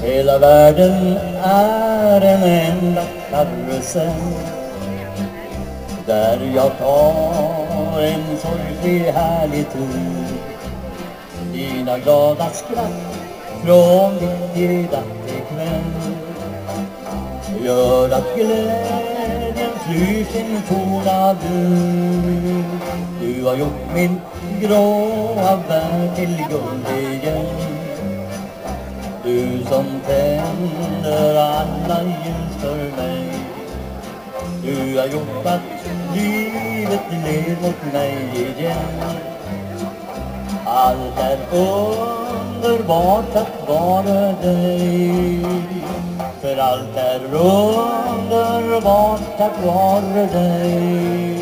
Hela världen är en enda karusell där jag tar en sorglig härlig tur. Dina glada skratt från ditt ljuda till kväll gör att glädjen flyr sin tårad ur. Du har gjort min gråa värld till guld igen. Du som tänder alla ljus för mig. Du har gjort att livet ler mot mig igen. Allt är underbart att vara dig. För allt är underbart att vara dig.